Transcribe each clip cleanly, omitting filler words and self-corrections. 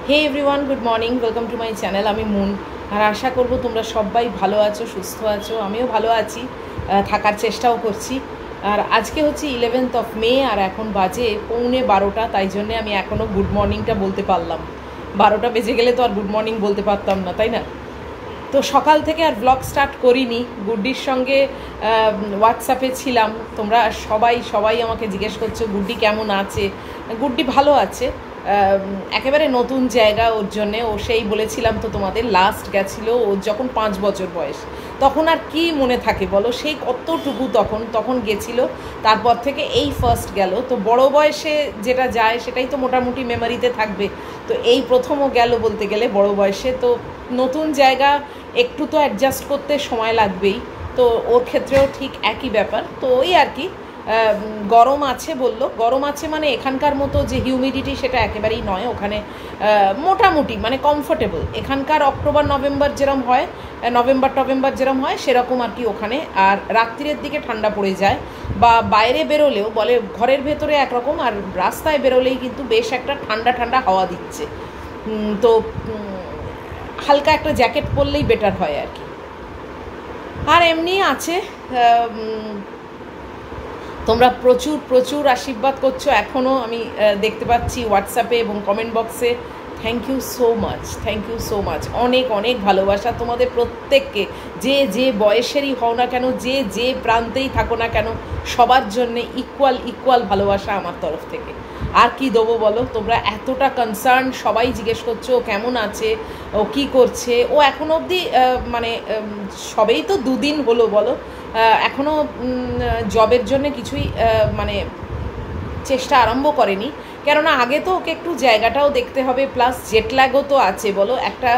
Hey everyone, good morning, welcome to my channel. আমি মুন, আর আশা করব তোমরা সবাই ভালো আছো, সুস্থ আছো। আমিও ভালো আছি, থাকার চেষ্টাও করছি। আর আজকে হচ্ছে 11th মে, আর এখন বাজে 11:15। তাই জন্যে আমি এখনও গুড মর্নিংটা বলতে পারলাম। 12টা বেজে গেলে তো আর গুড মর্নিং বলতে পারতাম না, তাই না? তো সকাল থেকে আর ব্লগ স্টার্ট করিনি। গুড্ডির সঙ্গে হোয়াটসঅ্যাপে ছিলাম। তোমরা সবাই আমাকে জিজ্ঞেস করছো গুড্ডি কেমন আছে। গুড্ডি ভালো আছে, একেবারে নতুন জায়গা ওর জন্যে। ও সেই বলেছিলাম তো তোমাদের, লাস্ট গেছিলো ওর যখন 5 বছর বয়স। তখন আর কি মনে থাকে বলো, সেই কতটুকু তখন গেছিল। তারপর থেকে এই ফার্স্ট গেল। তো বড় বয়সে যেটা যায় সেটাই তো মোটামুটি মেমোরিতে থাকবে। তো এই প্রথমও গেল বলতে গেলে বড় বয়সে। তো নতুন জায়গা একটু তো অ্যাডজাস্ট করতে সময় লাগবেই। তো ওর ক্ষেত্রেও ঠিক একই ব্যাপার। তো ওই আর কি, গরম আছে বললো। গরম আছে মানে এখানকার মতো যে হিউমিডিটি সেটা একেবারেই নয়। ওখানে মোটামুটি মানে কমফোর্টেবল। এখানকার অক্টোবর নভেম্বর যেরকম হয়, নভেম্বর যেরকম হয় সেরকম আর কি ওখানে। আর রাত্রির দিকে ঠান্ডা পড়ে যায়, বা বাইরে বেরোলেও বলে ঘরের ভেতরে একরকম, আর রাস্তায় বেরোলেই কিন্তু বেশ একটা ঠান্ডা হাওয়া দিচ্ছে। তো হালকা একটা জ্যাকেট পরলেই বেটার হয় আর কি। আর এমনি আছে, তোমরা প্রচুর আশীর্বাদ করছো এখনও, আমি দেখতে পাচ্ছি হোয়াটসঅ্যাপে এবং কমেন্ট বক্সে। Thank you so much. অনেক ভালোবাসা তোমাদের প্রত্যেককে। যে বয়সেরই হও না কেন, যে প্রান্তেই থাকো না কেন, সবার জন্যে ইকুয়াল ভালোবাসা আমার তরফ থেকে। আর কি দেবো বলো? তোমরা এতটা কনসার্ন, সবাই জিজ্ঞেস করছো ও কেমন আছে, ও কী করছে। ও এখনও অবধি মানে সবেই তো 2 দিন হলো বলো, এখনও জবের জন্য কিছুই মানে চেষ্টা আরম্ভ করেনি। কেননা আগে তো ওকে একটু জায়গাটাও দেখতে হবে, প্লাস জেটল্যাগও তো আছে বলো। একটা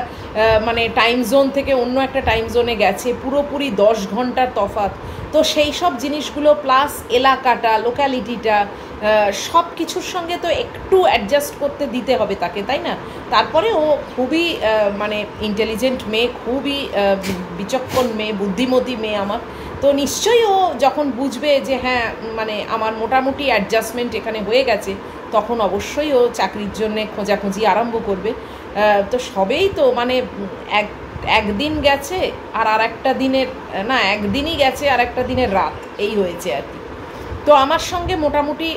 মানে টাইম জোন থেকে অন্য একটা টাইম জোনে গেছে, পুরোপুরি 10 ঘন্টার তফাৎ। তো সেই সব জিনিসগুলো, প্লাস এলাকাটা, লোক্যালিটিটা, সব কিছুর সঙ্গে তো একটু অ্যাডজাস্ট করতে দিতে হবে তাকে, তাই না? তারপরে ও খুবই মানে ইন্টেলিজেন্ট মেয়ে, খুবই বিচক্ষণ মেয়ে, বুদ্ধিমতী মেয়ে আমার। তো নিশ্চয়ই ও যখন বুঝবে যে হ্যাঁ মানে আমার মোটামুটি অ্যাডজাস্টমেন্ট এখানে হয়ে গেছে, তখন অবশ্যই ও চাকরির জন্যে খোঁজাখুঁজি আরম্ভ করবে। তো সবেই তো মানে একদিন গেছে আর একটা দিনের, না একদিনই গেছে আর একটা দিনের রাত, এই হয়েছে আর কি। তো আমার সঙ্গে মোটামুটি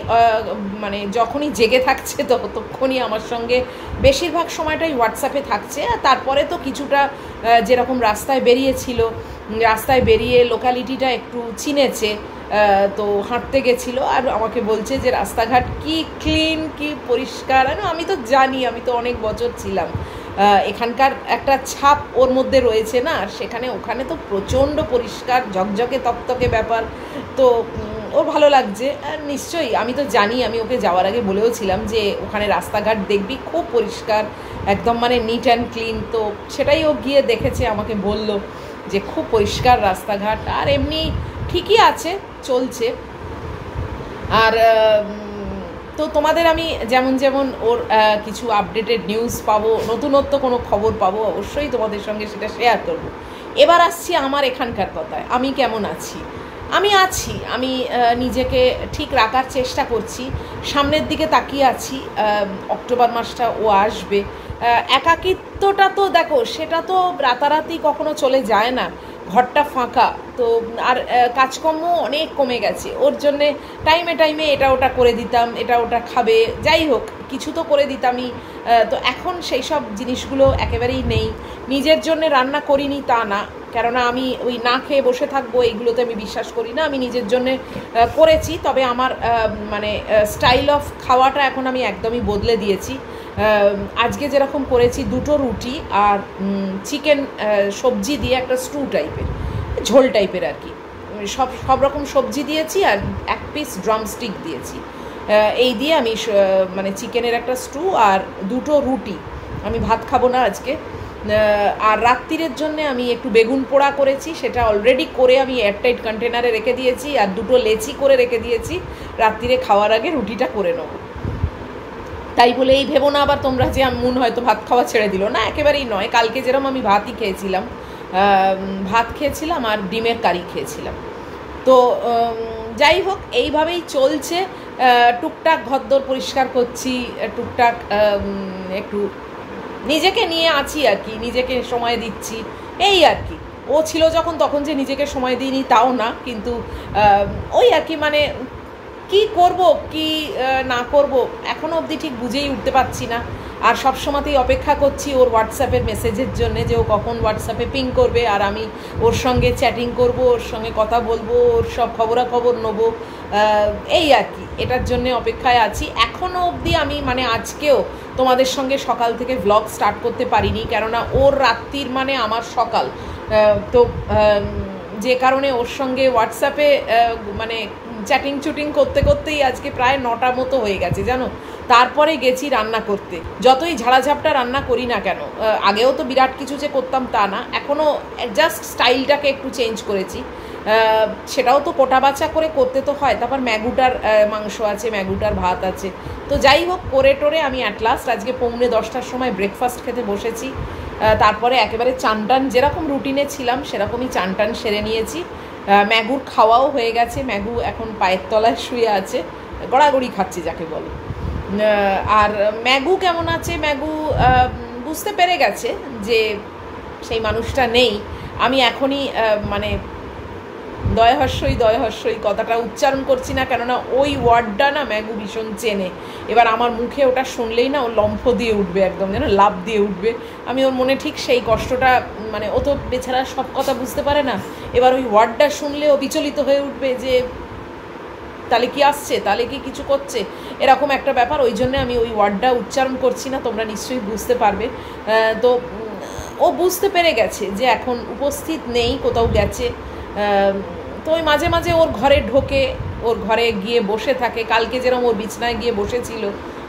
মানে যখনই জেগে থাকছে ততক্ষণই আমার সঙ্গে বেশিরভাগ সময়টাই হোয়াটসঅ্যাপে থাকছে। আর তারপরে তো কিছুটা যেরকম রাস্তায় বেরিয়েছিল, রাস্তায় বেরিয়ে লোকালিটিটা একটু চিনেছে। তো হাঁটতে গেছিলো আর আমাকে বলছে যে রাস্তাঘাট কি ক্লিন, কি পরিষ্কার। আমি তো জানি, আমি তো অনেক বছর ছিলাম এখানকার, একটা ছাপ ওর মধ্যে রয়েছে না। আর ওখানে তো প্রচণ্ড পরিষ্কার, ঝকঝকে তকতকে ব্যাপার। তো ওর ভালো লাগছে। আর নিশ্চয়ই আমি তো জানি, আমি ওকে যাওয়ার আগে বলেও ছিলাম যে ওখানে রাস্তাঘাট দেখবি খুব পরিষ্কার, একদম মানে নিট অ্যান্ড ক্লিন। তো সেটাই ও গিয়ে দেখেছে, আমাকে বলল যে খুব পরিষ্কার রাস্তাঘাট। আর এমনি ঠিকই আছে, চলছে। আর তো তোমাদের আমি যেমন ওর কিছু আপডেটেড নিউজ পাবো, নতুনত্ব কোনো খবর পাবো, অবশ্যই তোমাদের সঙ্গে সেটা শেয়ার করব। এবার আসছি আমার এখানকার কথায়। আমি কেমন আছি? আমি নিজেকে ঠিক রাখার চেষ্টা করছি। সামনের দিকে তাকিয়ে আছি। অক্টোবর মাসটা ও আসবে। একাকিত্বটা তো দেখো, সেটা তো রাতারাতি কখনো চলে যায় না। ঘরটা ফাঁকা তো, আর কাজকর্ম অনেক কমে গেছে। ওর জন্যে টাইমে এটা ওটা করে দিতাম, এটা ওটা খাবে, যাই হোক কিছু তো করে দিতামই। তো এখন সেই সব জিনিসগুলো একেবারেই নেই। নিজের জন্য রান্না করিনি তা না, কেননা আমি ওই না খেয়ে বসে থাকবো এইগুলোতে আমি বিশ্বাস করি না। আমি নিজের জন্যে করেছি, তবে আমার মানে স্টাইল অফ খাওয়াটা এখন আমি একদমই বদলে দিয়েছি। আজকে যেরকম করেছি, 2টো রুটি আর চিকেন সবজি দিয়ে একটা স্টু টাইপের, ঝোল টাইপের আর কি। সব রকম সবজি দিয়েছি আর 1 পিস ড্রামস্টিক দিয়েছি। এই দিয়ে আমি মানে চিকেনের একটা স্টু আর 2টো রুটি। আমি ভাত খাবো না আজকে। আর রাত্রিরের জন্য আমি একটু বেগুন পোড়া করেছি, সেটা অলরেডি করে আমি এয়ারটাইট কন্টেনারে রেখে দিয়েছি। আর 2টো লেচি করে রেখে দিয়েছি, রাত্রিরে খাওয়ার আগে রুটিটা করে নেবো। তাই বলে এই ভেবো না আবার তোমরা যে মুন হয়তো ভাত খাওয়া ছেড়ে দিল, না একেবারেই নয়। কালকে যেরকম আমি ভাতই খেয়েছিলাম, ভাত খেয়েছিলাম আর ডিমের কারি খেয়েছিলাম। তো যাই হোক এইভাবেই চলছে। টুকটাক ঘরদোর পরিষ্কার করছি, টুকটাক একটু নিজেকে নিয়ে আছি আর কি, নিজেকে সময় দিচ্ছি এই আর কি। ও ছিল যখন তখন যে নিজেকে সময় দিইনি তাও না, কিন্তু ওই আর কি, মানে কি করব কি না করব এখনও অবধি ঠিক বুঝেই উঠতে পারছি না। আর সবসময়তেই অপেক্ষা করছি ওর হোয়াটসঅ্যাপের মেসেজের জন্যে, যে ও কখন হোয়াটসঅ্যাপে পিং করবে আর আমি ওর সঙ্গে চ্যাটিং করব, ওর সঙ্গে কথা বলবো, ওর সব খবরাখবর নেবো, এই আর কি, এটার জন্যে অপেক্ষায় আছি। এখনও অবধি আমি মানে আজকেও তোমাদের সঙ্গে সকাল থেকে ভ্লগ স্টার্ট করতে পারিনি, কেননা ওর রাত্রির মানে আমার সকাল, তো যে কারণে ওর সঙ্গে হোয়াটসঅ্যাপে মানে চ্যাটিং চুটিং করতে করতেই আজকে প্রায় 9টা মতো হয়ে গেছে জানো। তারপরে গেছি রান্না করতে, যতই ঝাড়াঝাপটা রান্না করি না কেন, আগেও তো বিরাট কিছু যে করতাম তা না, এখনও জাস্ট স্টাইলটাকে একটু চেঞ্জ করেছি, সেটাও তো কোটা বাছা করে করতে তো হয়। তারপর ম্যাগুটার মাংস আছে, ম্যাগুটার ভাত আছে, তো যাই হোক করে টোরে আমি অ্যাট লাস্ট আজকে 9:45টার সময় ব্রেকফাস্ট খেতে বসেছি। তারপরে একেবারে চানটান যেরকম রুটিনে ছিলাম সেরকমই চানটান সেরে নিয়েছি। ম্যাগুর খাওয়াও হয়ে গেছে, ম্যাগু এখন পায়ের তলায় শুয়ে আছে, গড়াগড়ি খাচ্ছে যাকে বলে। আর ম্যাগু কেমন আছে, ম্যাগু বুঝতে পেরে গেছে যে সেই মানুষটা নেই। আমি এখনই মানে দয়হস্যই কথাটা উচ্চারণ করছি না, কেননা ওই ওয়ার্ডটা না ম্যাগু ভীষণ চেনে। এবার আমার মুখে ওটা শুনলেই না ও লম্ফ দিয়ে উঠবে, একদম যেন লাভ দিয়ে উঠবে। আমি ওর মনে ঠিক সেই কষ্টটা, মানে ও তো বেচারা সব কথা বুঝতে পারে না, এবার ওই ওয়ার্ডটা শুনলে ও বিচলিত হয়ে উঠবে যে তাহলে কি আসছে, তাহলে কি কিছু করছে, এরকম একটা ব্যাপার। ওই জন্য আমি ওই ওয়ার্ডটা উচ্চারণ করছি না, তোমরা নিশ্চয়ই বুঝতে পারবে। তো ও বুঝতে পেরে গেছে যে এখন উপস্থিত নেই, কোথাও গেছে। তো ওই মাঝে মাঝে ওর ঘরে ঢোকে, ওর ঘরে গিয়ে বসে থাকে। কালকে যেরকম ওর বিছনায় গিয়ে বসেছিল,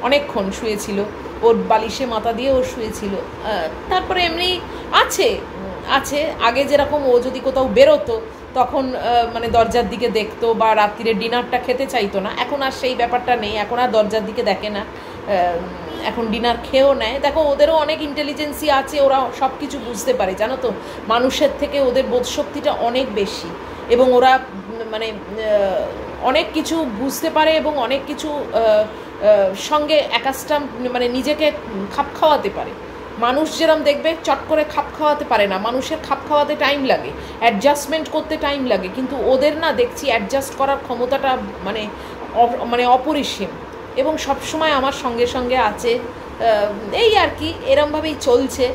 অনেকক্ষণ শুয়েছিল, ওর বালিশে মাথা দিয়ে ও শুয়েছিল। তারপরে এমনি আছে আগে যেরকম ও যদি কোথাও বেরোতো তখন মানে দরজার দিকে দেখতো বা রাত্রিরে ডিনারটা খেতে চাইতো না, এখন আর সেই ব্যাপারটা নেই, এখন আর দরজার দিকে দেখে না, এখন ডিনার খেয়েও নেয়। দেখো ওদেরও অনেক ইন্টেলিজেন্সি আছে, ওরা সব কিছু বুঝতে পারে জানো তো, মানুষের থেকে ওদের বোধশক্তিটা অনেক বেশি, এবং ওরা মানে অনেক কিছু বুঝতে পারে এবং অনেক কিছু সঙ্গে একাস্টা মানে নিজেকে খাপ খাওয়াতে পারে। মানুষ যেরকম দেখবে চট করে খাপ খাওয়াতে পারে না, মানুষের খাপ খাওয়াতে টাইম লাগে, অ্যাডজাস্টমেন্ট করতে টাইম লাগে, কিন্তু ওদের না দেখছি অ্যাডজাস্ট করার ক্ষমতাটা মানে অপরিসীম, এবং সবসময় আমার সঙ্গে সঙ্গে আছে। এই আর কি, এরমভাবেই চলছে।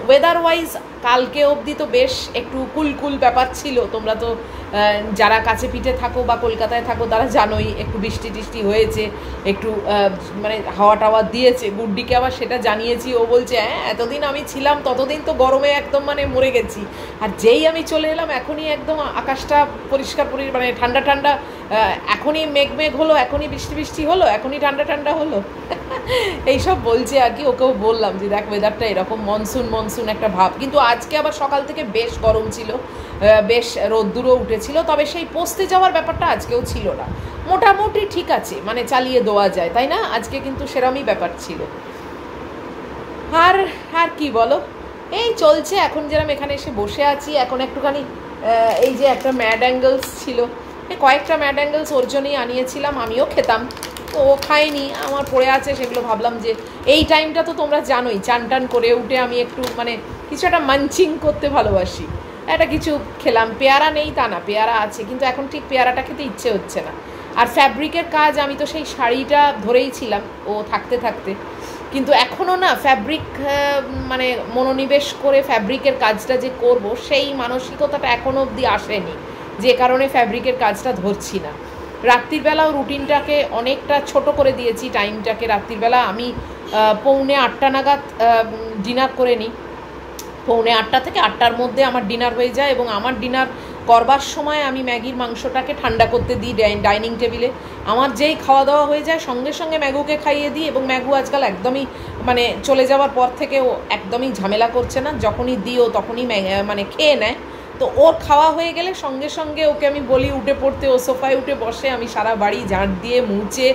ওয়েদার ওয়াইজ কালকে অবধি তো বেশ একটু কুলকুল ব্যাপার ছিল। তোমরা তো যারা কাছে পিঠে থাকো বা কলকাতায় থাকো তারা জানোই, একটু বৃষ্টি টিষ্টি হয়েছে, একটু মানে হাওয়া টাওয়া দিয়েছে। গুড্ডিকে আবার সেটা জানিয়েছি, ও বলছে হ্যাঁ এতদিন আমি ছিলাম ততদিন তো গরমে একদম মানে মরে গেছি, আর যেই আমি চলে এলাম এখনই একদম আকাশটা পরিষ্কার মানে ঠান্ডা ঠান্ডা, এখনই মেঘ হলো, এখনই বৃষ্টি হলো, এখনই ঠান্ডা হলো। এইসব বলছে আর কি। ওকেও বললাম যে দেখ ওয়েদারটা এরকম মনসুন একটা ভাব, কিন্তু আজকে আবার সকাল থেকে বেশ গরম ছিল, বেশ রোদ্দুরও উঠেছিল, তবে সেই পোস্তে যাওয়ার ব্যাপারটা আজকেও ছিল না, মোটামুটি ঠিক আছে, মানে চালিয়ে দেওয়া যায়, তাই না? আজকে কিন্তু সেরমই ব্যাপার ছিল। আর কি বলো, এই চলছে। এখন যেরকম এখানে এসে বসে আছি, এখন একটুখানি এই যে একটা ম্যাড অ্যাঙ্গেলস ছিল, কয়েকটা ম্যাড অ্যাঙ্গেলস ওর জন্যই আনিয়েছিলাম, আমিও খেতাম, তো ও খায়নি, আমার পড়ে আছে, সেগুলো ভাবলাম যে এই টাইমটা তো তোমরা জানোই, চান টান করে উঠে আমি একটু মানে কিছু একটা মানচিং করতে ভালোবাসি, একটা কিছু খেলাম। পেয়ারা নেই তা না, পেয়ারা আছে, কিন্তু এখন ঠিক পেয়ারাটা খেতে ইচ্ছে হচ্ছে না। আর ফ্যাব্রিকের কাজ, আমি তো সেই শাড়িটা ধরেই ছিলাম ও থাকতে থাকতে, কিন্তু এখনও না ফ্যাব্রিক মানে মনোনিবেশ করে ফ্যাব্রিকের কাজটা যে করব সেই মানসিকতাটা এখনও অবধি আসেনি, যে কারণে ফ্যাব্রিকের কাজটা ধরছি না। রাত্রিবেলাও রুটিনটাকে অনেকটা ছোট করে দিয়েছি, টাইমটাকে। রাত্রিবেলা আমি 7:45 নাগাদ ডিনার করে নিই, 7:45 থেকে 8টার মধ্যে আমার ডিনার হয়ে যায়, এবং আমার ডিনার করবার সময় আমি ম্যাগির মাংসটাকে ঠান্ডা করতে দিই ডাইনিং টেবিলে। আমার যেই খাওয়া দাওয়া হয়ে যায় সঙ্গে সঙ্গে ম্যাগুকে খাইয়ে দিই, এবং ম্যাগু আজকাল একদমই মানে চলে যাওয়ার পর থেকে ও একদমই ঝামেলা করছে না, যখনই দিও তখনই মানে খেয়ে নেয়। তো ওর খাওয়া হয়ে গেলে সঙ্গে সঙ্গে ওকে আমি বলি উঠে পড়তে, ও সোফায় উঠে বসে, আমি সারা বাড়ি ঝাঁট দিয়ে মুছে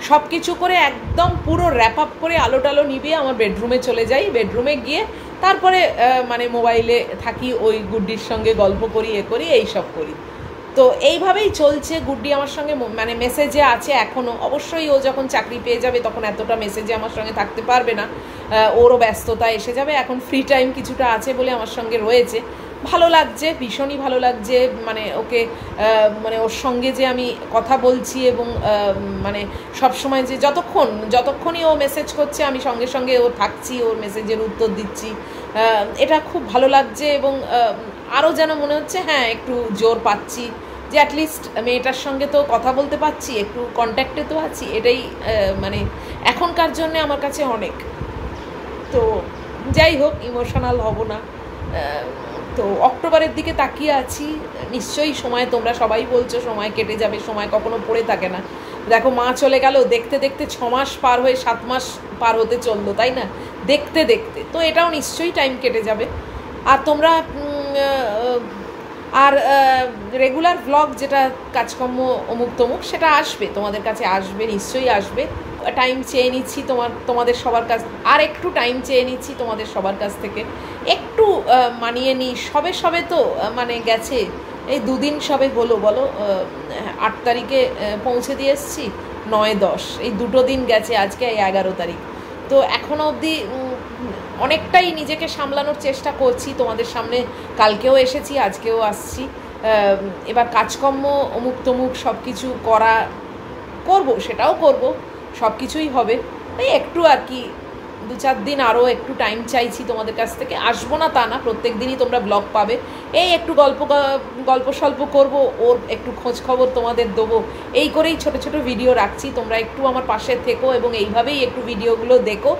সব কিছু করে একদম পুরো র্যাপ আপ করে আলো টালো নিভিয়ে আমার বেডরুমে চলে যাই। বেডরুমে গিয়ে তারপরে মানে মোবাইলে থাকি, ওই গুড্ডির সঙ্গে গল্প করি, এইসব করি। তো এইভাবেই চলছে। গুড্ডি আমার সঙ্গে মানে মেসেজে আছে এখনও, অবশ্যই ও যখন চাকরি পেয়ে যাবে তখন এতটা মেসেজে আমার সঙ্গে থাকতে পারবে না, ওরও ব্যস্ততা এসে যাবে। এখন ফ্রি টাইম কিছুটা আছে বলে আমার সঙ্গে রয়েছে, ভালো লাগছে, ভীষণই ভালো লাগছে। মানে ওকে মানে ওর সঙ্গে যে আমি কথা বলছি এবং মানে সবসময় যে যতক্ষণই ও মেসেজ করছে আমি সঙ্গে সঙ্গে ও থাকছি, ওর মেসেজের উত্তর দিচ্ছি, এটা খুব ভালো লাগছে। এবং আরও যেন মনে হচ্ছে হ্যাঁ একটু জোর পাচ্ছি যে অ্যাটলিস্ট মেয়েটার সঙ্গে তো কথা বলতে পারছি, একটু কন্ট্যাক্টে তো আছি, এটাই মানে এখনকার জন্যে আমার কাছে অনেক। তো যাই হোক, ইমোশনাল হব না। তো অক্টোবরের দিকে তাকিয়ে আছি, নিশ্চয়ই সময়, তোমরা সবাই বলছো সময় কেটে যাবে, সময় কখনো পড়ে থাকে না। দেখো মা চলে গেল, দেখতে দেখতে 6 মাস পার হয়ে 7 মাস পার হতে চললো, তাই না? দেখতে দেখতে তো এটাও নিশ্চয়ই টাইম কেটে যাবে। আর তোমরা আর রেগুলার ব্লগ যেটা কাজকর্ম অমুক তমুক সেটা আসবে, তোমাদের কাছে আসবে, নিশ্চয়ই আসবে। টাইম চেয়ে নিচ্ছি তোমাদের সবার কাছ, আর একটু টাইম চেয়ে নিচ্ছি তোমাদের সবার কাছ থেকে, একটু মানিয়ে নিই। সবে তো মানে গেছে এই 2 দিন সবে হলো, বলো 8 তারিখে পৌঁছে দিয়ে এসেছি, 9-10 এই 2 দিন গেছে, আজকে 11 তারিখ। তো এখনও অবধি অনেকটাই নিজেকে সামলানোর চেষ্টা করছি। তোমাদের সামনে কালকেও এসেছি, আজকেও আসছি। এবার কাজকর্ম অমুক তমুক সব কিছু করব, সেটাও করব, সব কিছুই হবে। এই একটু আর কি 2-4 দিন আরও একটু টাইম চাইছি তোমাদের কাছ থেকে। আসবো না তা না, প্রত্যেক দিনই তোমরা ব্লগ পাবে। এই একটু গল্প স্বল্প করবো, ওর একটু খোঁজ খবর তোমাদের দেবো, এই করেই ছোট ছোট ভিডিও রাখছি। তোমরা একটু আমার পাশে থেকো এবং এইভাবেই একটু ভিডিওগুলো দেখো।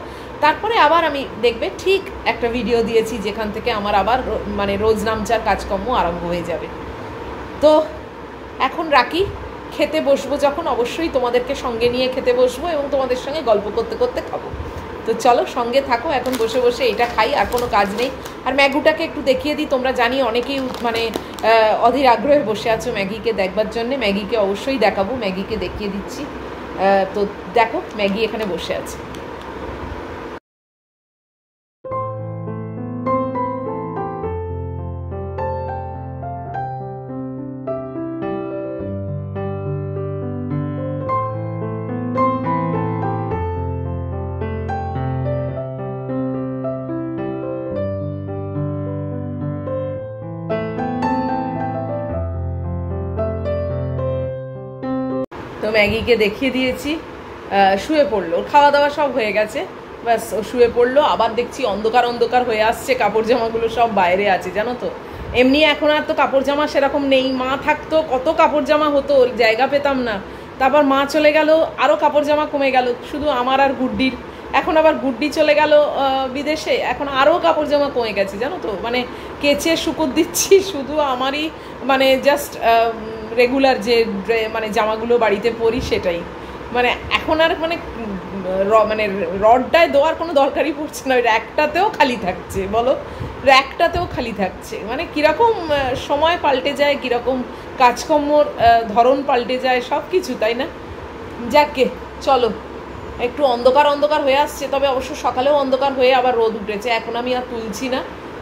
তারপরে আবার আমি দেখবে ঠিক একটা ভিডিও দিয়েছি যেখান থেকে আমার আবার মানে রোজ নামচার কাজকর্ম আরম্ভ হয়ে যাবে। তো এখন রাখি, খেতে বসবো যখন অবশ্যই তোমাদেরকে সঙ্গে নিয়ে খেতে বসবো এবং তোমাদের সঙ্গে গল্প করতে করতে খাবো। তো চলো সঙ্গে থাকো, এখন বসে বসে এটা খাই, আর কোনো কাজ নেই। আর ম্যাগুটাকে একটু দেখিয়ে দিই, তোমরা জানি অনেকেই মানে অধীর আগ্রহে বসে আছো ম্যাগিকে দেখবার জন্যে। ম্যাগিকে অবশ্যই দেখাবো, ম্যাগিকে দেখিয়ে দিচ্ছি। তো দেখো ম্যাগি এখানে বসে আছে। তো ম্যাগিকে দেখিয়ে দিয়েছি, শুয়ে পড়লো, খাওয়া দাওয়া সব হয়ে গেছে, ব্যাস ও শুয়ে পড়লো। আবার দেখছি অন্ধকার অন্ধকার হয়ে আসছে, কাপড় জামাগুলো সব বাইরে আছে জানো তো। এমনি এখন আর তো কাপড় জামা সেরকম নেই, মা থাকতো কত কাপড় জামা হতো, জায়গা পেতাম না। তারপর মা চলে গেল, আরও কাপড় জামা কমে গেল, শুধু আমার আর গুড্ডির। এখন আবার গুড্ডি চলে গেল বিদেশে, এখন আরও কাপড় জামা কমে গেছে জানো তো। মানে কেচে শুকোত দিচ্ছি, শুধু আমারই মানে জাস্ট রেগুলার যে মানে জামাগুলো বাড়িতে পরি সেটাই। মানে এখন আর মানে মানে রডটায় দেওয়ার কোনো দরকারই পড়ছে না, ওই র্যাকটাতেও খালি থাকছে, বলো র্যাকটাতেও খালি থাকছে। মানে কীরকম সময় পাল্টে যায়, কীরকম কাজকর্মর ধরন পাল্টে যায়, সব কিছু, তাই না? যাকে চলো, একটু অন্ধকার অন্ধকার হয়ে আসছে, তবে অবশ্য সকালেও অন্ধকার হয়ে আবার রোদ উঠেছে। এখন আমি আর তুলছি না,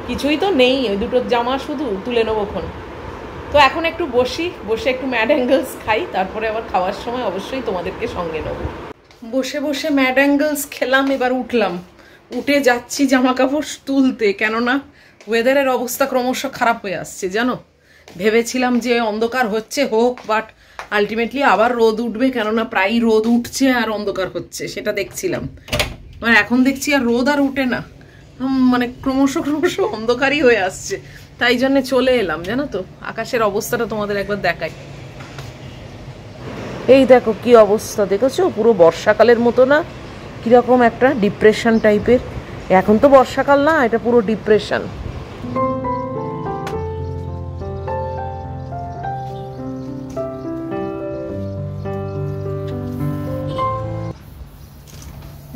কিছুই তো নেই, ওই 2টো জামা শুধু তুলে নেবোক্ষণ। তো এখন একটু বসে একটু ম্যাড অ্যাঙ্গেলস খাই, তারপরে আবার খাওয়ার সময় অবশ্যই তোমাদেরকে সঙ্গে নেব। বসে বসে ম্যাড অ্যাঙ্গেলস খেলাম, এবার উঠে যাচ্ছি জামা কাপড় তুলতে, কেননা ওয়েদারের অবস্থা ক্রমশ খারাপ হয়ে আসছে জানো। ভেবেছিলাম যে অন্ধকার হচ্ছে হোক, বাট আলটিমেটলি আবার রোদ উঠবে, কেননা প্রায়ই রোদ উঠছে আর অন্ধকার হচ্ছে, সেটা দেখছিলাম। মানে এখন দেখছি আর রোদ আর উঠে না, মানে ক্রমশ অন্ধকারই হয়ে আসছে। তাই জন্য চলে এলাম জানো তো, আকাশের অবস্থাটা তোমাদের একবার দেখাই। এই দেখো কি অবস্থা, দেখেছো? পুরো বর্ষাকালের মতো না, কিরকম একটা ডিপ্রেশন টাইপের। এখন তো বর্ষাকাল না, এটা পুরো ডিপ্রেশন।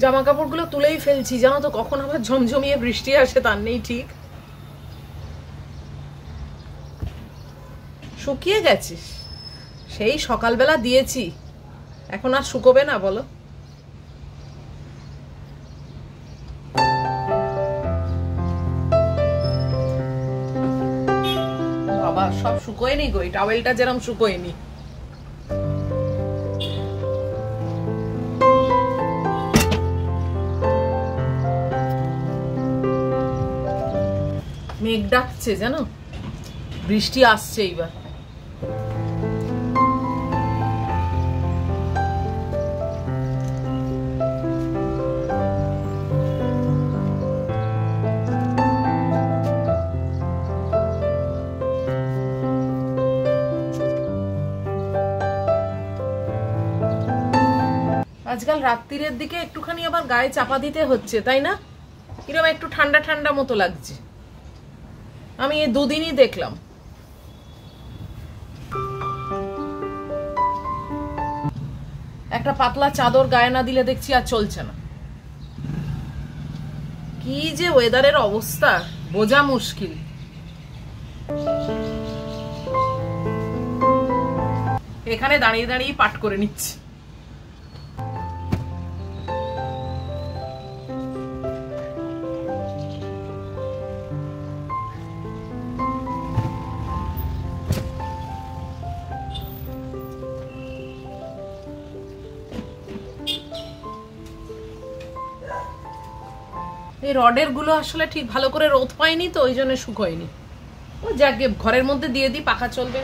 জামা কাপড়গুলো তুলেই ফেলছি জানো তো, কখন আবার ঝমঝমিয়ে বৃষ্টি আসে তার নেই ঠিক। শুকিয়ে গেছিস? সেই সকালবেলা দিয়েছি, এখন আর শুকোবে না বলো? বাবা সব শুকোয়নি গো, এই টাওয়েলটা যেরকম শুকোয়নি। মেঘ ডাকছে জানো, বৃষ্টি আসছে এইবার। আজকাল রাত্রিরের দিকে একটুখানি আবার গায়ে চাপা দিতে হচ্ছে, তাই না? কিরকম একটু ঠান্ডা ঠান্ডা মতো লাগছে। আমি এই দুদিনই দেখলাম। একটা পাতলা চাদর গায়ে না দিলে দেখছি আর চলছে না। কি যে ওয়েদারের অবস্থা বোঝা মুশকিল। এখানে দাঁড়িয়ে দাঁড়িয়ে পাঠ করে নিচ্ছি। এই রডের গুলো আসলে ঠিক ভালো করে রোদ পায়নি তো, ওই জন্য শুকোয়নি। ও যাকে ঘরের মধ্যে দিয়ে দিই, পাখা চলবে।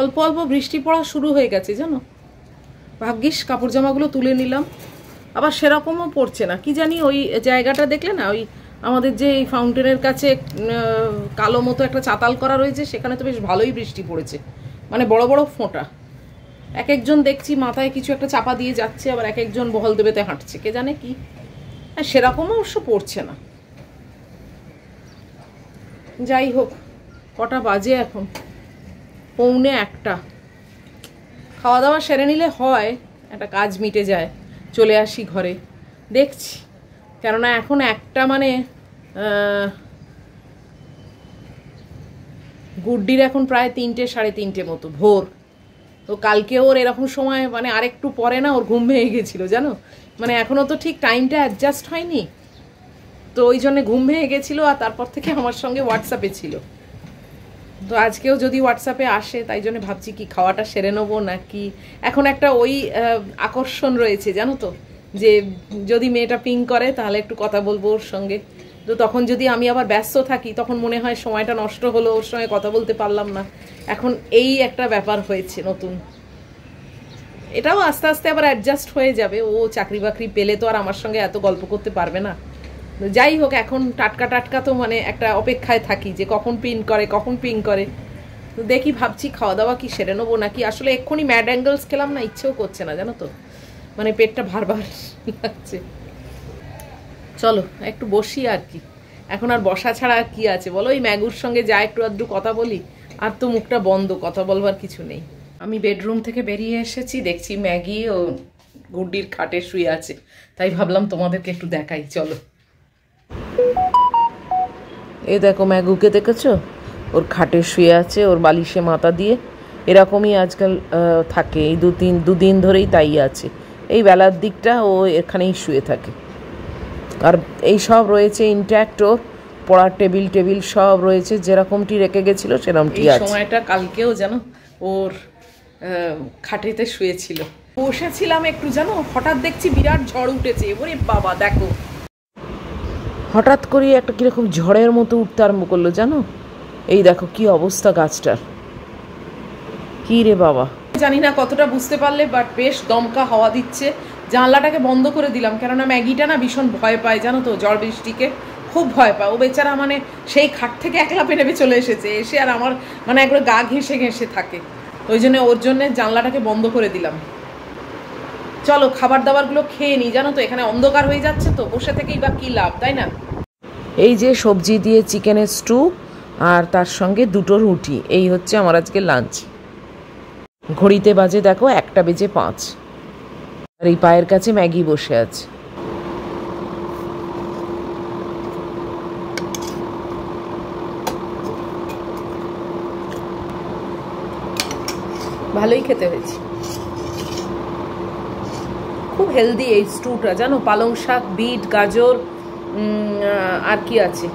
অল্প অল্প বৃষ্টি পড়া শুরু হয়ে গেছে জানো। ভাগ্যিস কাপড় জামাগুলো তুলে নিলাম। আবার সেরকমও পড়ছে না, কি জানি। ওই জায়গাটা দেখলে না, ওই আমাদের যে এই ফাউন্টেনের কাছে কালো মতো একটা চাতাল করা রয়েছে, সেখানে তো বেশ ভালোই বৃষ্টি পড়েছে, মানে বড় বড় ফোঁটা। এক একজন দেখছি মাথায় কিছু একটা চাপা দিয়ে যাচ্ছে, আবার এক একজন বহল দেবেতে হাঁটছে, কে জানে কি। সেরকমও অবশ্য পড়ছে না। যাই হোক, কটা বাজে এখন? 1:45। খাওয়া দাওয়া সেরে নিলে হয়, একটা কাজ মিটে যায়, চলে আসি ঘরে। দেখছি, কেননা এখন একটা মানে গুড্ডির এখন প্রায় 3টে 3:30 মতো ভোর। তো কালকে ওর এরকম সময় মানে আরেকটু পরে না ওর ঘুম ভেঙে গেছিলো জানো। মানে এখনও তো ঠিক টাইমটা অ্যাডজাস্ট হয়নি, তো ওই জন্যে ঘুম ভেঙে গেছিলো। আর তারপর থেকে আমার সঙ্গে হোয়াটসঅ্যাপে ছিল। তো আজকেও যদি হোয়াটসঅ্যাপে আসে, তাই জন্য ভাবছি কি খাওয়াটা সেরে নেবো নাকি। এখন একটা ওই আকর্ষণ রয়েছে জানো তো, যে যদি মেয়েটা পিং করে তাহলে একটু কথা বলবো ওর সঙ্গে। তো তখন যদি আমি আবার ব্যস্ত থাকি, তখন মনে হয় সময়টা নষ্ট হলো, ওর সঙ্গে কথা বলতে পারলাম না। এখন এই একটা ব্যাপার হয়েছে নতুন। এটাও আস্তে আস্তে আবার অ্যাডজাস্ট হয়ে যাবে। ও চাকরি বাকরি পেলে তো আর আমার সঙ্গে এত গল্প করতে পারবে না। যাই হোক, এখন টাটকা টাটকা তো মানে একটা অপেক্ষায় থাকি যে কখন পিং করে, কখন পিং করে। তো দেখি, ভাবছি খাওয়া দাওয়া কি সেরে নেবো নাকি। আসলে এক্ষুনি ম্যাড অ্যাঙ্গেলস খেলাম না, ইচ্ছেও করছে না জানো তো, মানে পেটটা ভারবার লাগছে। চলো একটু বসি আর কি। এখন আর বসা ছাড়া আর কি আছে বলো। এই ম্যাগুর সঙ্গে যা একটু আধটু কথা বলি, আর তো মুখটা বন্ধ, কথা বলবার কিছু নেই। আমি বেডরুম থেকে বেরিয়ে এসেছি, দেখছি ম্যাগি ও গুড্ডির খাটে শুয়ে আছে, তাই ভাবলাম তোমাদেরকে একটু দেখাই। চলো, এই দেখো ম্যাগুকে দেখেছো, ওর খাটে শুয়ে আছে, ওর বালিশে মাথা দিয়ে। এরকমই আজকাল থাকে, এই দুদিন ধরেই তাই আছে। এই বেলার দিকটা ও এখানেই শুয়ে থাকে। আর এই সব রয়েছে ইনট্যাক্ট, ওর পড়ার টেবিল সব রয়েছে, যেরকমটি রেখে গেছিলো সেরকমটি আছে। সময়টা কালকেও জানো ওর খাটেতে শুয়েছিল। বসেছিলাম একটু জানো, হঠাৎ দেখছি বিরাট ঝড় উঠেছে। ওরে বাবা, দেখো হঠাৎ করে একটা কিরকম ঝড়ের মতো উঠতে আরম্ভ করলো জানো। এই দেখো কি অবস্থা গাছটার। কি রে বাবা, জানি না কতটা বুঝতে পারলে, বাট বেশ দমকা হাওয়া দিচ্ছে। জানলাটাকে বন্ধ করে দিলাম, কেননা ম্যাগিটা না ভীষণ ভয় পায় জানো তো, ঝড় বৃষ্টিকে খুব ভয় পায় ও বেচারা। মানে সেই খাট থেকে একলা পেরে চলে এসেছে, এসে আর আমার মানে একবার গা ঘেঁষে ঘেঁষে থাকে। ওই জন্য ওর জন্যে জানলাটাকে বন্ধ করে দিলাম। চলো খাবার দাবারগুলো খেয়ে নিই, জানো তো এখানে অন্ধকার হয়ে যাচ্ছে, তো বসে থেকেই বা কী লাভ, তাই না। এই যে সবজি দিয়ে চিকেনের স্টু আর তার সঙ্গে 2টো রুটি, এই হচ্ছে আমার আজকে লাঞ্চ। ঘড়িতে বাজে দেখো 1:05, আর এই পায়ের কাছে ম্যাগি বসে আছে। ভালোই খেতে হয়েছে। খুব হেলদি এই স্টুটা, জানো, পালং শাক, বিট, গাজর, আর কি আছে,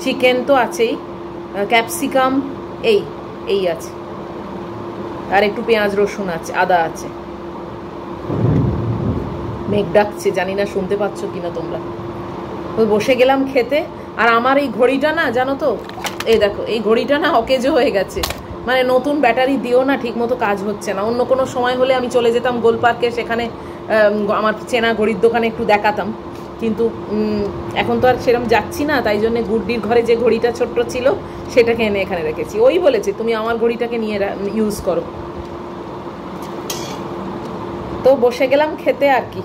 চিকেন তো আছেই, ক্যাপসিকাম, এই এই আছে, আর একটু পেঁয়াজ রসুন আছে, আদা আছে। মেঘ ডাকছে, জানি না শুনতে পাচ্ছ কিনা তোমরা। বসে গেলাম খেতে। আর আমার এই ঘড়িটা না, জানো তো, এই দেখো, এই ঘড়িটা না অকেজো হয়ে গেছে। মানে নতুন ব্যাটারি দিও না, ঠিক মতো কাজ হচ্ছে না। অন্য কোনো সময় হলে আমি চলে যেতাম গোল পার্কে, সেখানে আমার চেনা ঘড়ির দোকানে একটু দেখাতাম, কিন্তু এখন তো আর সেরকম যাচ্ছি না, তাই জন্য গুড্ডির ঘরে যে ঘড়িটা ছোট্ট ছিল সেটাকে এনে এখানে রেখেছি। ওই বলেছে তুমি আমার ঘড়িটাকে নিয়ে ইউজ করো। তো বসে গেলাম খেতে, আর কি,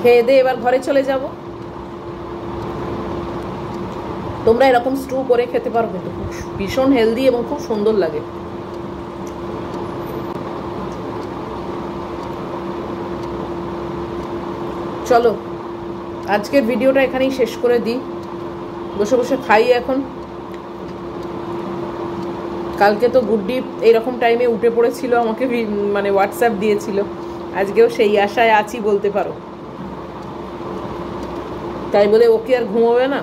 খেয়ে দিয়ে এবার ঘরে চলে যাব। তোমরা এরকম স্টু করে খেতে পারো, কিন্তু ভীষণ হেলদি এবং খুব সুন্দর লাগে। চলো আজকের ভিডিওটা এখানেই শেষ করে দিই। বসে বসে খাই এখন। কালকে তো গুড্ডি এইরকম টাইমে উঠে পড়েছিল, আমাকে মানে হোয়াটসঅ্যাপ দিয়েছিল। আজকেও সেই আশায় আছি বলতে পারো, তাই বলে ও কি আর ঘুমোবে না?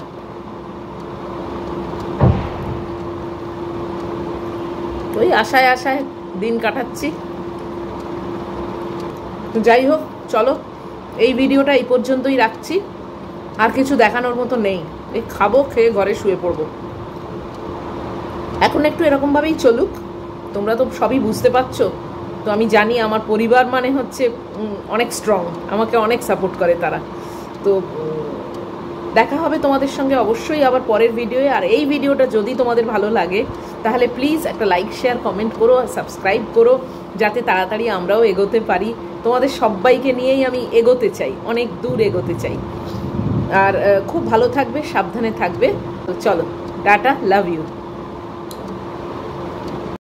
ওই আশায় আশায় দিন কাটাচ্ছি। যাই হোক, চলো এই ভিডিওটা এই পর্যন্তই রাখছি। আর কিছু দেখানোর মতো নেই। এই খাবো, খেয়ে ঘরে শুয়ে পড়বো। এখন একটু এরকমভাবেই চলুক, তোমরা তো সবই বুঝতে পারছো। তো আমি জানি আমার পরিবার মানে হচ্ছে অনেক স্ট্রং, আমাকে অনেক সাপোর্ট করে তারা। তো দেখা হবে তোমাদের সঙ্গে অবশ্যই আবার পরের ভিডিওয়ে। আর এই ভিডিওটা যদি তোমাদের ভালো লাগে তাহলে প্লিজ একটা লাইক, শেয়ার, কমেন্ট করো, আর সাবস্ক্রাইব করো, যাতে তাড়াতাড়ি আমরাও এগোতে পারি। তোমাদের সবাইকে নিয়েই আমি এগোতে চাই, অনেক দূর এগোতে চাই। আর খুব ভালো থাকবে, সাবধানে থাকবে। তো চলো, টাটা, লাভ ইউ।